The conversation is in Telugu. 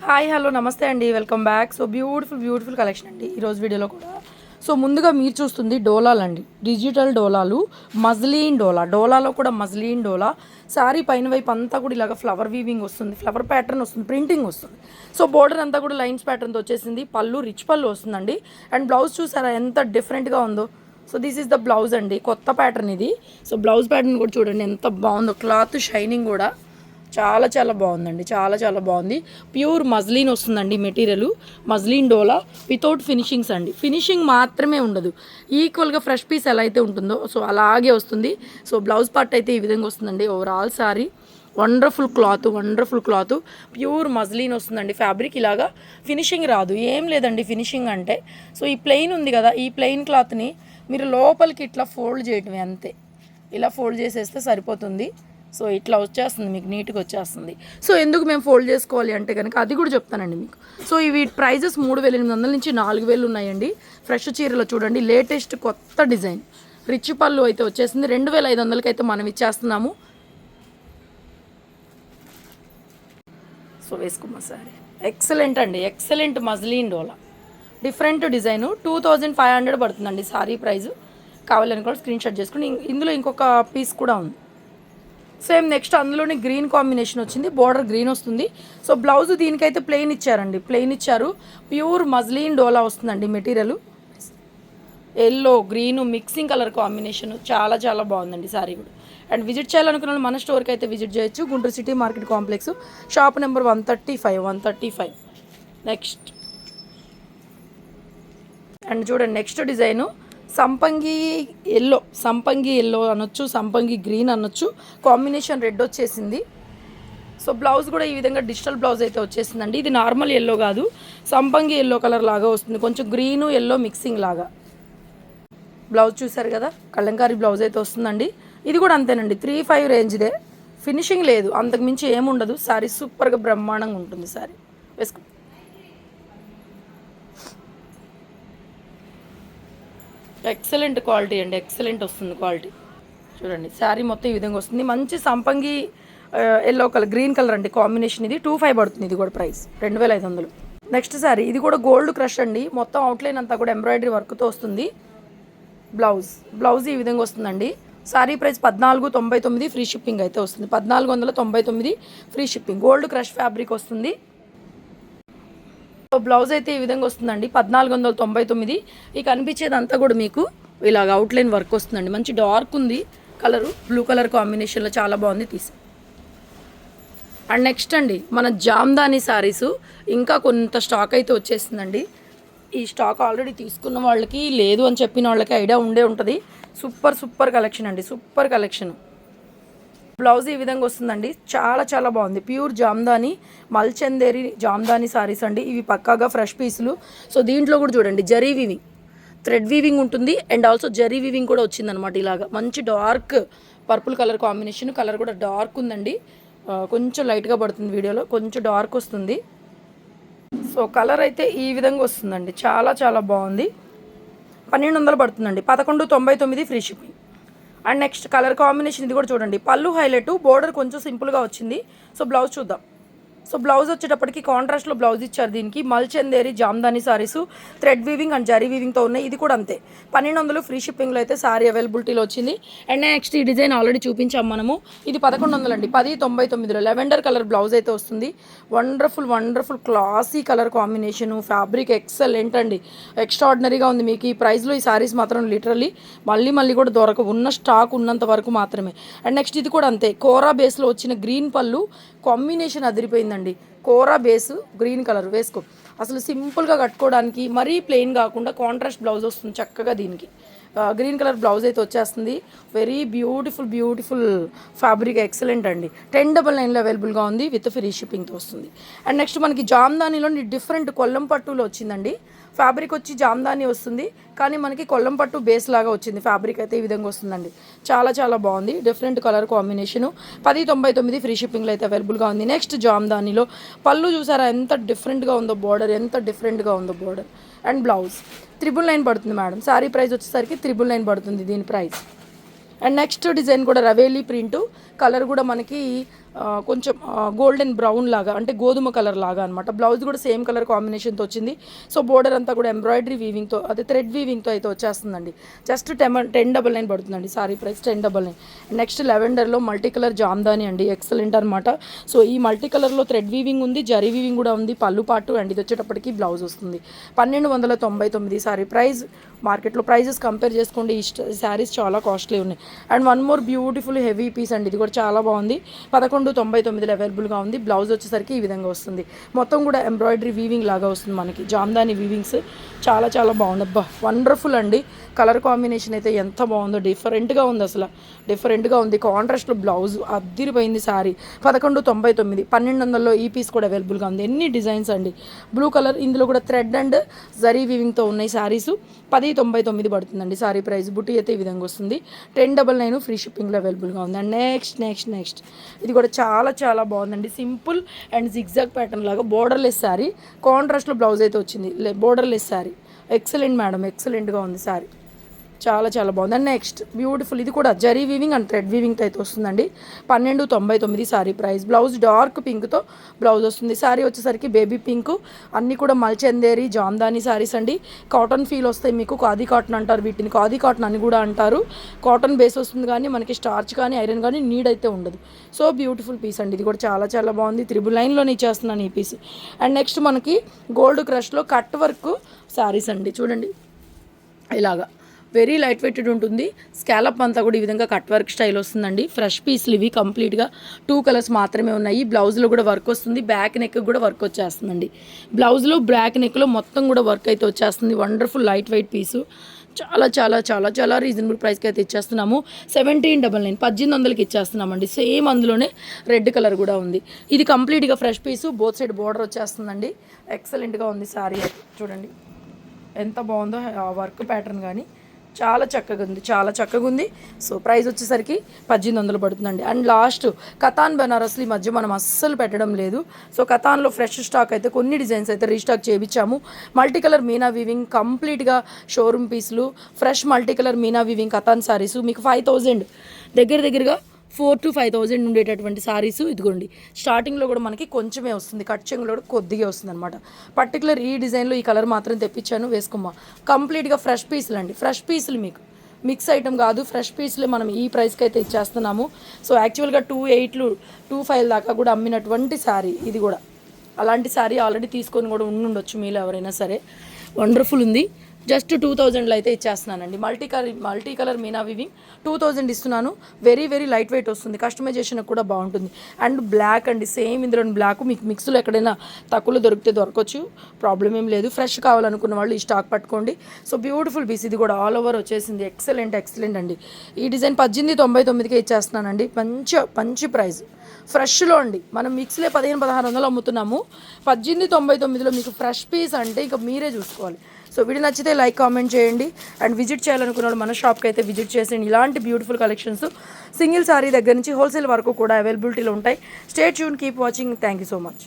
హాయ్ హలో నమస్తే అండి, welcome back. So beautiful collection అండి ఈరోజు వీడియోలో కూడా. సో ముందుగా మీరు చూస్తుంది డోలాలు అండి, డిజిటల్ డోలాలు, మజ్లీన్ డోలాలో కూడా మజ్లీన్ డోలా. శారీ పైన వైపు అంతా కూడా ఇలాగ ఫ్లవర్ వీవింగ్ వస్తుంది, ఫ్లవర్ ప్యాటర్న్ వస్తుంది, ప్రింటింగ్ వస్తుంది. సో బోర్డర్ అంతా కూడా లైన్స్ ప్యాటర్న్తో వచ్చేసింది. పళ్ళు రిచ్ పళ్ళు వస్తుందండి. అండ్ బ్లౌజ్ చూసారా ఎంత డిఫరెంట్గా ఉందో. So this is the blouse అండి, కొత్త ప్యాటర్న్ ఇది. సో బ్లౌజ్ ప్యాటర్న్ కూడా చూడండి ఎంత బాగుందో, క్లాత్ షైనింగ్ కూడా చాలా బాగుందండి, చాలా బాగుంది. ప్యూర్ మజ్లీన్ వస్తుందండి మెటీరియల్, మజ్లీన్ డోలా వితౌట్ ఫినిషింగ్స్ అండి. ఫినిషింగ్ మాత్రమే ఉండదు, ఈక్వల్గా ఫ్రెష్ పీస్ ఎలా అయితే ఉంటుందో సో అలాగే వస్తుంది. సో బ్లౌజ్ పార్ట్ అయితే ఈ విధంగా వస్తుందండి. Overall sorry wonderful cloth, pure muslin వస్తుందండి. ఫ్యాబ్రిక్ ఇలాగా ఫినిషింగ్ రాదు, ఏం లేదండి ఫినిషింగ్ అంటే. సో ఈ ప్లెయిన్ ఉంది కదా, ఈ ప్లెయిన్ క్లాత్ని మీరు లోపలికి ఇట్లా ఫోల్డ్ చేయటమే అంతే, ఇలా ఫోల్డ్ చేసేస్తే సరిపోతుంది. సో ఇట్లా వచ్చేస్తుంది, మీకు నీట్గా వచ్చేస్తుంది. సో ఎందుకు మేము ఫోల్డ్ చేసుకోవాలి అంటే కనుక అది కూడా చెప్తానండి మీకు. సో ఇవి ప్రైజెస్ 3,800 నుంచి 4,000 ఉన్నాయండి. ఫ్రెష్ చీరలో చూడండి, లేటెస్ట్ కొత్త డిజైన్ రిచ్ పళ్ళు అయితే వచ్చేసింది. 2,500కి అయితే మనం ఇచ్చేస్తున్నాము. సో వేసుకున్నా సారీ ఎక్సలెంట్ అండి, ఎక్సలెంట్ మజ్లీన్ డోలా, డిఫరెంట్ డిజైను. 2,500 పడుతుందండి సారీ ప్రైజు. కావాలని కూడా స్క్రీన్ షాట్ చేసుకుని. ఇందులో ఇంకొక పీస్ కూడా ఉంది సేమ్. నెక్స్ట్ అందులోనే గ్రీన్ కాంబినేషన్ వచ్చింది, బోర్డర్ గ్రీన్ వస్తుంది. సో బ్లౌజ్ దీనికైతే ప్లెయిన్ ఇచ్చారండి, ప్లెయిన్ ఇచ్చారు. ప్యూర్ మజ్లీన్ డోలా వస్తుందండి material. Yellow green mixing colour combination చాలా బాగుందండి సారీ కూడా. అండ్ విజిట్ చేయాలనుకున్న మన స్టోర్కి అయితే విజిట్ చేయొచ్చు, Guntur city market complex, shop number 135. Next and చూడండి, నెక్స్ట్ డిజైను సంపంగి ఎల్లో అనొచ్చు, సంపంగి గ్రీన్ అనొచ్చు, కాంబినేషన్ రెడ్ వచ్చేసింది. సో బ్లౌజ్ కూడా ఈ విధంగా డిజిటల్ బ్లౌజ్ అయితే వచ్చేసిందండి. ఇది నార్మల్ ఎల్లో కాదు, సంపంగి ఎల్లో కలర్ లాగా వస్తుంది, కొంచెం గ్రీను ఎల్లో మిక్సింగ్ లాగా. బ్లౌజ్ చూసారు కదా, కలంకారీ బ్లౌజ్ అయితే వస్తుందండి. ఇది కూడా అంతేనండి, 3,500 రేంజ్దే. ఫినిషింగ్ లేదు, అంతకుమించి ఏముండదు. సారీ సూపర్గా బ్రహ్మాండంగా ఉంటుంది. సారీ వేసుకో, ఎక్సలెంట్ క్వాలిటీ అండి, ఎక్సలెంట్ వస్తుంది క్వాలిటీ. చూడండి శారీ మొత్తం ఈ విధంగా వస్తుంది. మంచి సంపంగి ఎల్లో కలర్, గ్రీన్ కలర్ అండి కాంబినేషన్. ఇది 2,500 పడుతుంది, ఇది కూడా ప్రైస్ 2,500. నెక్స్ట్ శారీ ఇది కూడా గోల్డ్ క్రష్ అండి, మొత్తం అవుట్లైన్ అంతా కూడా ఎంబ్రాయిడరీ వర్క్తో వస్తుంది. బ్లౌజ్ ఈ విధంగా వస్తుందండి. శారీ ప్రైస్ 1499, ఫ్రీ షిప్పింగ్ అయితే వస్తుంది. 1499 free shipping. Gold crush fabric వస్తుంది. బ్లౌజ్ అయితే ఈ విధంగా వస్తుందండి, 1499. ఈ కనిపించేదంతా కూడా మీకు ఇలాగ అవుట్లైన్ వర్క్ వస్తుందండి. మంచి డార్క్ ఉంది కలరు, బ్లూ కలర్ కాంబినేషన్లో చాలా బాగుంది. అండ్ నెక్స్ట్ అండి మన జామ్దాని శారీస్ ఇంకా కొంత స్టాక్ అయితే వచ్చేసిందండి. ఈ స్టాక్ ఆల్రెడీ తీసుకున్న వాళ్ళకి, లేదు అని చెప్పిన వాళ్ళకి ఐడియా ఉండే ఉంటుంది. సూపర్ కలెక్షన్ అండి, సూపర్ కలెక్షన్. బ్లౌజ్ ఈ విధంగా వస్తుందండి, చాలా బాగుంది. ప్యూర్ జామ్దాని, మల్చందేరి జామ్దాని సారీస్ అండి. ఇవి పక్కాగా ఫ్రెష్ పీసులు. సో దీంట్లో కూడా చూడండి జరీ వీవింగ్, థ్రెడ్ వీవింగ్ ఉంటుంది. అండ్ ఆల్సో జరీ వీవింగ్ కూడా వచ్చిందనమాట. ఇలాగా మంచి dark purple colour combination, colour కూడా డార్క్ ఉందండి. కొంచెం లైట్గా పడుతుంది వీడియోలో, కొంచెం డార్క్ వస్తుంది. సో కలర్ అయితే ఈ విధంగా వస్తుందండి, చాలా బాగుంది. 1,200 పడుతుందండి, 1199 free shipping. And next colour combination ఇది కూడా చూడండి, పళ్ళు హైలైట్, బోర్డర్ కొంచెం సింపుల్గా వచ్చింది. సో బ్లౌజ్ చూద్దాం. సో బ్లౌజ్ వచ్చేటప్పటికి కాంట్రాస్ట్లో బ్లౌజ్ ఇచ్చారు. దీనికి Malchanderi Jamdani saris thread weaving and zari వీవింగ్తో ఉన్నాయి. ఇది కూడా అంతే 1,200 ఫ్రీ షిప్పింగ్లో అయితే సారీ అవైలబిలిటీలో వచ్చింది. అండ్ నెక్స్ట్ ఈ డిజైన్ ఆల్రెడీ చూపించాం మనము, ఇది 1100 అండి, 1099లో లెవెండర్ కలర్ బ్లౌజ్ అయితే వస్తుంది. Wonderful classy colour combination, fabric excellent అండి, ఎక్స్ట్రాడినరీగా ఉంది. మీకు ఈ ప్రైస్లో ఈ సారీస్ మాత్రం లిటరల్లీ మళ్ళీ కూడా దొరకవు, ఉన్న స్టాక్ ఉన్నంత వరకు మాత్రమే. అండ్ నెక్స్ట్ ఇది కూడా అంతే, కోరా బేస్లో వచ్చిన గ్రీన్ పళ్ళు కాంబినేషన్ అదిరిపోయిందండి. కోరా బేసు గ్రీన్ కలర్ వేసుకో, అసలు సింపుల్గా కట్టుకోవడానికి, మరీ ప్లెయిన్ కాకుండా కాంట్రాస్ట్ బ్లౌజ్ వస్తుంది చక్కగా. దీనికి గ్రీన్ కలర్ బ్లౌజ్ అయితే వచ్చేస్తుంది. వెరీ బ్యూటిఫుల్ ఫ్యాబ్రిక్, ఎక్సలెంట్ అండి. 1099లో అవైలబుల్గా ఉంది, విత్ ఫ్రీ షిప్పింగ్తో వస్తుంది. అండ్ నెక్స్ట్ మనకి జామ్దానిలో డిఫరెంట్ కొల్లం పట్టులో వచ్చిందండి. ఫ్యాబ్రిక్ వచ్చి జామ్దాని వస్తుంది, కానీ మనకి కొల్లం పట్టు బేస్ లాగా వచ్చింది. ఫ్యాబ్రిక్ అయితే ఈ విధంగా వస్తుందండి, చాలా బాగుంది. డిఫరెంట్ కలర్ కాంబినేషను, 1099 ఫ్రీ షిప్పింగ్లో అయితే అవైలబుల్గా ఉంది. నెక్స్ట్ జామ్దానిలో పళ్ళు చూసారా ఎంత డిఫరెంట్గా ఉందో, బోర్డర్ ఎంత డిఫరెంట్గా ఉందో బోర్డర్. అండ్ బ్లౌజ్ 999 పడుతుంది మేడం. శారీ ప్రైస్ వచ్చేసరికి 999 పడుతుంది దీని ప్రైస్. అండ్ నెక్స్ట్ డిజైన్ కూడా రవేలీ ప్రింట్, కలర్ కూడా మనకి కొంచెం గోల్డెన్ బ్రౌన్ లాగా అంటే గోధుమ కలర్ లాగా అనమాట. బ్లౌజ్ కూడా సేమ్ కలర్ కాంబినేషన్తో వచ్చింది. సో బోర్డర్ అంతా కూడా ఎంబ్రాయిడరీ వీవింగ్తో అదే థ్రెడ్ వీవింగ్తో అయితే వచ్చేస్తుందండి. జస్ట్ 1099 పడుతుందండి సారీ ప్రైస్ 1099. నెక్స్ట్ లెవెండర్లో మల్టీ కలర్ జామ్దాని అండి, ఎక్సలెంట్ అనమాట. సో ఈ మల్టీ కలర్లో థ్రెడ్ వీవింగ్ ఉంది, జరీ వీవింగ్ కూడా ఉంది, పళ్ళు పాటు అండ్ ఇది వచ్చేటప్పటికి బ్లౌజ్ వస్తుంది. 1299 సారీ ప్రైస్. మార్కెట్లో ప్రైజెస్ కంపేర్ చేసుకోండి, ఈ శారీస్ చాలా కాస్ట్లీ ఉన్నాయి. And one more beautiful heavy piece అండి, ఇది కూడా చాలా బాగుంది. 1199 అవైలబుల్గా ఉంది. బ్లౌజ్ వచ్చేసరికి ఈ విధంగా వస్తుంది. మొత్తం కూడా ఎంబ్రాయిడరీ వీవింగ్ లాగా వస్తుంది మనకి, జామ్దాని వీవింగ్స్ చాలా చాలా బాగుంది. అబ్బా వండర్ఫుల్ అండి. కలర్ కాంబినేషన్ అయితే ఎంత బాగుందో, డిఫరెంట్గా ఉంది, అసలు డిఫరెంట్గా ఉంది. కాంట్రాస్ట్లో బ్లౌజ్ అద్దిరిపోయింది శారీ. 1199, 1200లో ఈ పీస్ కూడా అవైలబుల్గా ఉంది. ఎన్ని డిజైన్స్ అండి. బ్లూ కలర్, ఇందులో కూడా థ్రెడ్ అండ్ జరీ వీవింగ్తో ఉన్నాయి శారీస్. 1099 పడుతుందండి సారీ ప్రైస్. బుట్టి అయితే ఈ విధంగా వస్తుంది. 1099 ఫ్రీ షిప్పింగ్లో అవైలబుల్గా ఉంది. అండ్ నెక్స్ట్ ఇది కూడా చాలా చాలా బాగుందండి. సింపుల్ అండ్ జిగ్జాగ్ ప్యాటర్న్ లాగా బోర్డర్లెస్ శారీ, కాంట్రాస్ట్లో బ్లౌజ్ అయితే వచ్చింది. బోర్డర్లెస్ శారీ ఎక్సలెంట్ మేడం, ఎక్సలెంట్గా ఉంది శారీ, చాలా చాలా బాగుంది. అండ్ నెక్స్ట్ బ్యూటిఫుల్, ఇది కూడా జరీ వీవింగ్ అండ్ థ్రెడ్ వీవింగ్తో అయితే వస్తుందండి. 1299 సారీ ప్రైస్. బ్లౌజ్ డార్క్ పింక్తో బ్లౌజ్ వస్తుంది. శారీ వచ్చేసరికి బేబీ పింక్, అన్నీ కూడా మల్చందేరి జామ్దాని శారీస్ అండి. కాటన్ ఫీల్ వస్తాయి మీకు, ఖాదీ కాటన్ అంటారు వీటిని, ఖాదీ కాటన్ అని కూడా అంటారు. కాటన్ బేస్ వస్తుంది కానీ మనకి స్టార్చ్ కానీ ఐరన్ కానీ నీడ్ అయితే ఉండదు. సో బ్యూటిఫుల్ పీస్ అండి, ఇది కూడా చాలా చాలా బాగుంది. 999లోనే ఇచ్చేస్తున్నాను ఈ పీస్. అండ్ నెక్స్ట్ మనకి గోల్డ్ క్రష్లో కట్ వర్క్ శారీస్ అండి, చూడండి ఇలాగా వెరీ లైట్ వెయిటెడ్ ఉంటుంది. స్కాలప్ అంతా కూడా ఈ విధంగా కట్ వర్క్ స్టైల్ వస్తుందండి. ఫ్రెష్ పీస్లు ఇవి, కంప్లీట్గా 2 కలర్స్ మాత్రమే ఉన్నాయి. బ్లౌజ్లో కూడా వర్క్ వస్తుంది, బ్యాక్ నెక్ కూడా వర్క్ వచ్చేస్తుందండి. బ్లౌజ్లో బ్యాక్ నెక్లో మొత్తం కూడా వర్క్ అయితే వచ్చేస్తుంది. వండర్ఫుల్ లైట్ వెయిట్ పీసు, చాలా చాలా చాలా చాలా రీజనబుల్ ప్రైస్కి అయితే ఇచ్చేస్తున్నాము. 1799, 1800కి ఇచ్చేస్తున్నామండి. సేమ్ అందులోనే రెడ్ కలర్ కూడా ఉంది. ఇది కంప్లీట్గా ఫ్రెష్ పీసు, బోత్ సైడ్ బోర్డర్ వచ్చేస్తుందండి. ఎక్సలెంట్గా ఉంది శారీ అయితే, చూడండి ఎంత బాగుందో వర్క్ ప్యాటర్న్ కానీ చాలా చక్కగా ఉంది, చాలా చక్కగా ఉంది. సో ప్రైస్ వచ్చేసరికి 1800 పడుతుందండి. అండ్ లాస్ట్ కతాన్ బెనారస్లు ఈ మధ్య మనం అస్సలు పెట్టడం లేదు. సో కతాన్లో ఫ్రెష్ స్టాక్ అయితే కొన్ని డిజైన్స్ అయితే రీస్టాక్ చేయించాము. మల్టీ కలర్ మీనా వీవింగ్ కంప్లీట్గా షోరూమ్ పీసులు, fresh multi colour Meena weaving Katan saris మీకు 5000 దగ్గరగా 4,000 to 5,000 ఉండేటటువంటి సారీస్ ఇదిగోండి. స్టార్టింగ్లో కూడా మనకి కొంచెమే వస్తుంది, కట్ చెంగులో కూడా కొద్దిగా వస్తుంది అనమాట. పర్టికులర్ ఈ డిజైన్లో ఈ కలర్ మాత్రం తెప్పించాను, వేసుకోమ్మా. కంప్లీట్గా ఫ్రెష్ పీసులు అండి, ఫ్రెష్ పీసులు మీకు మిక్స్ ఐటమ్ కాదు, ఫ్రెష్ పీస్లే మనం ఈ ప్రైస్కి అయితే ఇచ్చేస్తున్నాము. సో యాక్చువల్గా 2,800, 2,500 దాకా కూడా అమ్మినటువంటి శారీ ఇది కూడా. అలాంటి శారీ ఆల్రెడీ తీసుకొని కూడా ఉండుండొచ్చు మీలో ఎవరైనా సరే. వండర్ఫుల్ ఉంది. జస్ట్ 2000లో అయితే ఇచ్చేస్తున్నానండి. మల్టీ కలర్ మీనా వివింగ్ 2000 ఇస్తున్నాను. వెరీ వెరీ లైట్ వెయిట్ వస్తుంది, కస్టమైజేషన్ కూడా బాగుంటుంది. అండ్ బ్లాక్ అండి, సేమ్ ఇందులో బ్లాక్ మీకు మిక్స్లో ఎక్కడైనా తక్కువలో దొరికితే దొరకవచ్చు, ప్రాబ్లం ఏం లేదు. ఫ్రెష్ కావాలనుకున్న వాళ్ళు ఈ స్టాక్ పట్టుకోండి. సో బ్యూటిఫుల్ పీస్, ఇది కూడా ఆల్ ఓవర్ వచ్చేసింది. ఎక్సలెంట్ అండి. ఈ డిజైన్ 1899కే ఇచ్చేస్తున్నానండి. మంచి ప్రైస్, ఫ్రెష్లో అండి. మనం మిక్స్లే 1500-1600 అమ్ముతున్నాము. 1899లో మీకు ఫ్రెష్ పీస్ అంటే ఇక మీరే చూసుకోవాలి. సో వీడియో నచ్చితే లైక్ కామెంట్ చేయండి. అండ్ విజిట్ చేయాలనుకున్న వాళ్ళు మన షాప్కి అయితే విజిట్ చేసేయండి. ఇలాంటి బ్యూటిఫుల్ కలెక్షన్స్ సింగిల్ సారీ దగ్గర నుంచి హోల్సేల్ వరకు కూడా అవైలబిలిటీలో ఉంటాయి. Stay tune, keep watching. Thank you so much.